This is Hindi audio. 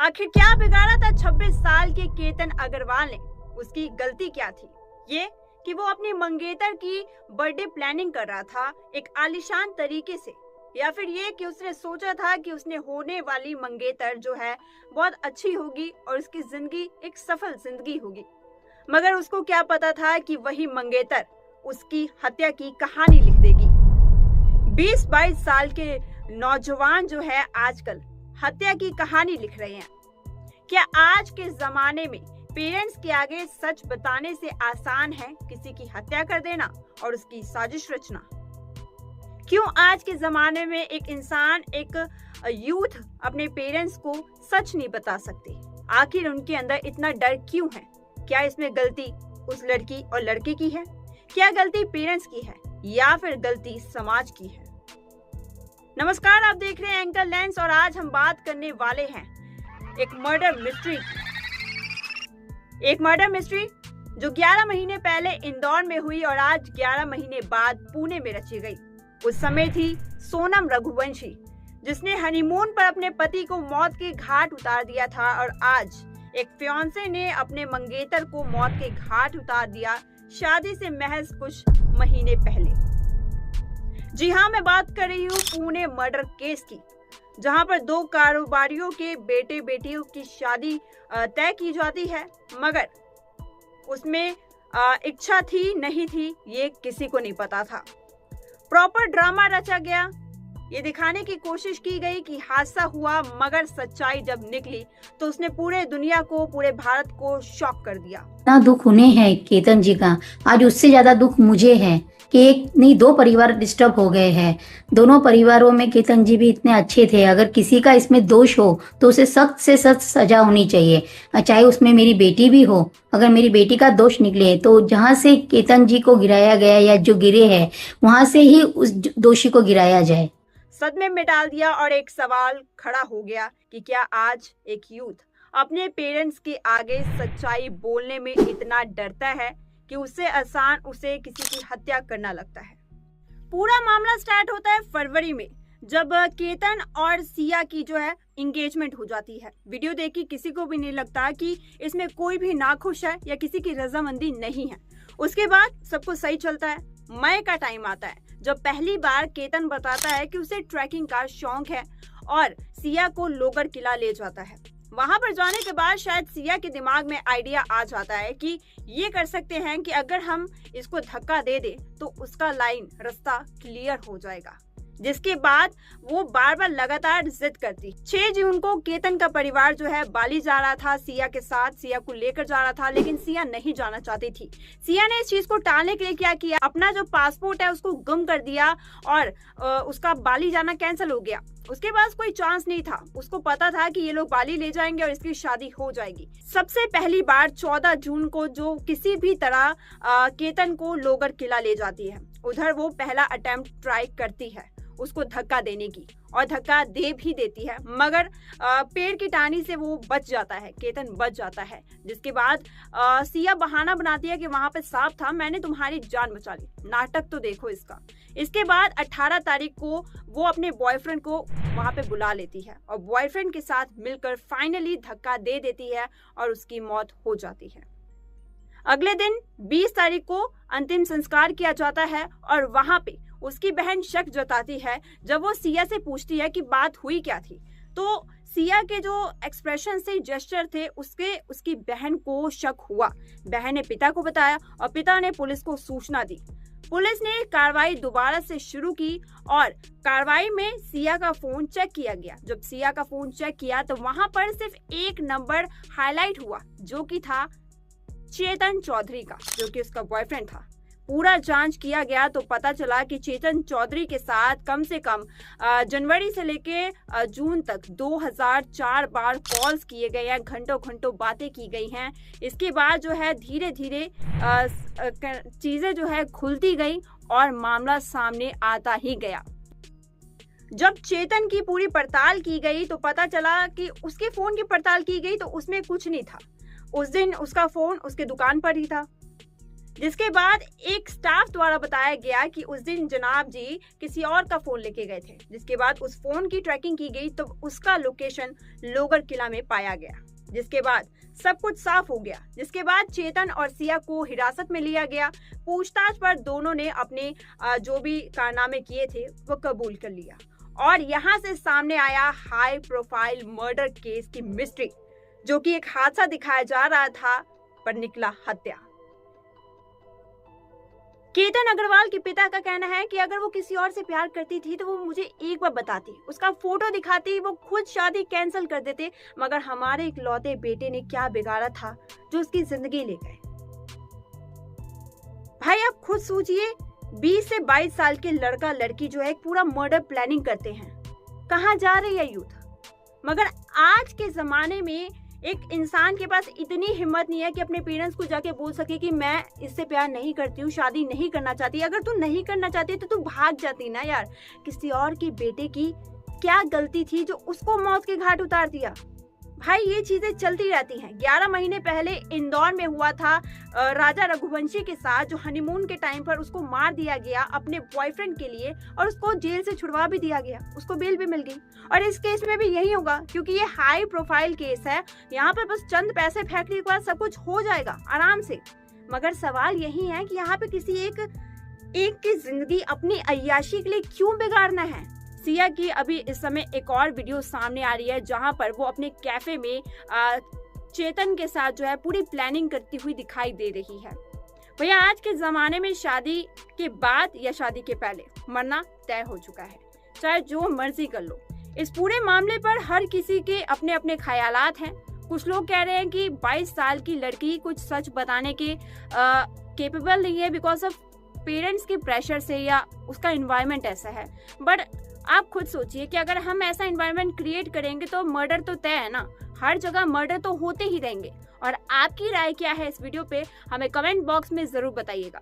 आखिर क्या बिगाड़ा था 26 साल के केतन अग्रवाल ने? उसकी गलती क्या थी? ये कि वो अपनी मंगेतर की बर्थडे प्लानिंग कर रहा था एक आलीशान तरीके से, या फिर ये कि उसने सोचा था कि उसने होने वाली मंगेतर जो है बहुत अच्छी होगी और उसकी जिंदगी एक सफल जिंदगी होगी। मगर उसको क्या पता था कि वही मंगेतर उसकी हत्या की कहानी लिख देगी। 20-22 साल के नौजवान जो है आजकल हत्या की कहानी लिख रहे हैं। क्या आज के जमाने में पेरेंट्स के आगे सच बताने से आसान है किसी की हत्या कर देना और उसकी साजिश रचना? क्यों आज के जमाने में एक इंसान, एक यूथ अपने पेरेंट्स को सच नहीं बता सकते? आखिर उनके अंदर इतना डर क्यों है? क्या इसमें गलती उस लड़की और लड़के की है? क्या गलती पेरेंट्स की है या फिर गलती समाज की है? नमस्कार, आप देख रहे हैं एंकर लेंस और आज हम बात करने वाले हैं एक मर्डर मिस्ट्री जो 11 महीने पहले इंदौर में हुई और आज 11 महीने बाद पुणे में रची गई। उस समय थी सोनम रघुवंशी, जिसने हनीमून पर अपने पति को मौत के घाट उतार दिया था और आज एक फियांसे ने अपने मंगेतर को मौत के घाट उतार दिया शादी से महज कुछ महीने पहले। जी हाँ, मैं बात कर रही हूँ पुणे मर्डर केस की, जहाँ पर दो कारोबारियों के बेटे बेटियों की शादी तय की जाती है, मगर उसमें इच्छा थी नहीं थी ये किसी को नहीं पता था। प्रॉपर ड्रामा रचा गया, ये दिखाने की कोशिश की गई कि हादसा हुआ, मगर सच्चाई जब निकली तो उसने पूरे दुनिया को, पूरे भारत को शॉक कर दिया। इतना दुख उन्हें है केतन जी का, आज उससे ज्यादा दुख मुझे है कि एक नहीं दो परिवार डिस्टर्ब हो गए हैं। दोनों परिवारों में केतन जी भी इतने अच्छे थे। अगर किसी का इसमें दोष हो तो उसे सख्त से सख्त सजा होनी चाहिए, चाहे उसमें मेरी बेटी भी हो। अगर मेरी बेटी का दोष निकले तो जहाँ से केतन जी को गिराया गया या जो गिरे हैं वहां से ही उस दोषी को गिराया जाए। सदमे में डाल दिया और एक सवाल खड़ा हो गया कि क्या आज एक यूथ अपने पेरेंट्स के आगे सच्चाई बोलने में इतना डरता है कि उससे आसान उसे किसी की हत्या करना लगता है। पूरा मामला स्टार्ट होता है फरवरी में, जब केतन और सिया की जो है एंगेजमेंट हो जाती है। वीडियो देखी किसी को भी नहीं लगता कि इसमें कोई भी नाखुश है या किसी की रजामंदी नहीं है। उसके बाद सब कुछ सही चलता है। मई का टाइम आता है जब पहली बार केतन बताता है कि उसे ट्रैकिंग का शौक है और सिया को लोगर किला ले जाता है। वहां पर जाने के बाद शायद सिया के दिमाग में आइडिया आ जाता है कि ये कर सकते हैं कि अगर हम इसको धक्का दे दे तो उसका रास्ता क्लियर हो जाएगा। जिसके बाद वो बार बार लगातार जिद करती। 6 जून को केतन का परिवार जो है बाली जा रहा था सिया के साथ, सिया को लेकर जा रहा था, लेकिन सिया नहीं जाना चाहती थी। सिया ने इस चीज को टालने के लिए क्या किया, अपना जो पासपोर्ट है उसको गुम कर दिया और उसका बाली जाना कैंसिल हो गया। उसके पास कोई चांस नहीं था। उसको पता था कि ये लोग बाली ले जाएंगे और इसकी शादी हो जाएगी। सबसे पहली बार 14 जून को जो किसी भी तरह केतन को लोगर किला ले जाती है, उधर वो पहला अटेम्प्ट ट्राई करती है उसको धक्का देने की, और धक्का दे भी देती है, मगर पेड़ की टाहनी से वो बच जाता है, केतन बच जाता है। जिसके बाद सिया बहाना बनाती है कि वहां पे सांप था, मैंने तुम्हारी जान बचा ली। नाटक तो देखो इसका। इसके बाद 18 तारीख को वो अपने बॉयफ्रेंड को वहां पे बुला लेती है और बॉयफ्रेंड के साथ मिलकर फाइनली धक्का दे देती है और उसकी मौत हो जाती है। अगले दिन 20 तारीख को अंतिम संस्कार किया जाता है और वहां पे उसकी बहन शक जताती है। जब वो सिया से पूछती है कि बात हुई क्या थी, तो सिया के जो एक्सप्रेशन से, जेस्चर थे, उसकी बहन को शक हुआ। बहन ने पिता को बताया और पिता ने पुलिस को सूचना दी। पुलिस ने कार्रवाई दोबारा से शुरू की और कार्रवाई में सिया का फोन चेक किया गया। जब सिया का फोन चेक किया तो वहां पर सिर्फ एक नंबर हाईलाइट हुआ, जो कि था चेतन चौधरी का, जो कि उसका बॉयफ्रेंड था। पूरा जांच किया गया तो पता चला कि चेतन चौधरी के साथ कम से कम जनवरी से लेके जून तक 2004 बार कॉल्स किए गए हैं, घंटों घंटों बातें की गई हैं। इसके बाद जो है धीरे धीरे चीजें जो है खुलती गई और मामला सामने आता ही गया। जब चेतन की पूरी पड़ताल की गई तो पता चला कि उसके फोन की पड़ताल की गई तो उसमें कुछ नहीं था। उस दिन उसका फोन उसके दुकान पर ही था। जिसके बाद एक स्टाफ द्वारा बताया गया कि उस दिन जनाब जी किसी और का फोन लेके गए थे। जिसके बाद उस फोन की ट्रैकिंग की गई तो उसका लोकेशन लोगर किला में पाया गया। जिसके बाद सब कुछ साफ हो गया। जिसके बाद चेतन और सिया को हिरासत में लिया गया। पूछताछ पर दोनों ने अपने जो भी कारनामे किए थे वो कबूल कर लिया और यहाँ से सामने आया हाई प्रोफाइल मर्डर केस की मिस्ट्री, जो कि एक हादसा दिखाया जा रहा था पर निकला हत्या। केतन अग्रवाल के पिता का कहना है कि अगर वो किसी और से प्यार करती थी तो वो मुझे एक बार बताती, उसका फोटो दिखाती, वो खुद शादी कैंसिल कर देते, मगर हमारे इकलौते बेटे ने क्या बिगाड़ा था जो उसकी जिंदगी ले गए। भाई आप खुद सोचिए, 20 से 22 साल के लड़का लड़की जो है पूरा मर्डर प्लानिंग करते हैं, कहाँ जा रही है यूथ। मगर आज के जमाने में एक इंसान के पास इतनी हिम्मत नहीं है कि अपने पेरेंट्स को जाके बोल सके कि मैं इससे प्यार नहीं करती हूँ, शादी नहीं करना चाहती। अगर तू नहीं करना चाहती तो तू भाग जाती ना यार। किसी और के बेटे की क्या गलती थी जो उसको मौत के घाट उतार दिया। भाई ये चीजें चलती रहती हैं। 11 महीने पहले इंदौर में हुआ था राजा रघुवंशी के साथ, जो हनीमून के टाइम पर उसको मार दिया गया अपने बॉयफ्रेंड के लिए और उसको जेल से छुड़वा भी दिया गया, उसको बेल भी मिल गई। और इस केस में भी यही होगा क्योंकि ये हाई प्रोफाइल केस है। यहाँ पर बस चंद पैसे फेंकने के बाद सब कुछ हो जाएगा आराम से। मगर सवाल यही है कि यहाँ पे किसी एक की जिंदगी अपनी अय्याशी के लिए क्यों बिगाड़ना है। सिया की अभी इस समय एक और वीडियो सामने आ रही है जहां पर वो अपने कैफे में चेतन के साथ जो है पूरी प्लानिंग करती हुई दिखाई दे रही है। भैया आज के जमाने में शादी के बाद या शादी के पहले मरना तय हो चुका है, चाहे जो मर्जी कर लो। इस पूरे मामले पर हर किसी के अपने अपने ख्यालात हैं। कुछ लोग कह रहे हैं कि 22 साल की लड़की कुछ सच बताने के केपेबल नहीं है बिकॉज ऑफ पेरेंट्स के प्रेशर से या उसका एनवायरनमेंट ऐसा है। बट आप खुद सोचिए कि अगर हम ऐसा एनवायरनमेंट क्रिएट करेंगे तो मर्डर तो तय है ना, हर जगह मर्डर तो होते ही रहेंगे। और आपकी राय क्या है इस वीडियो पे हमें कमेंट बॉक्स में जरूर बताइएगा।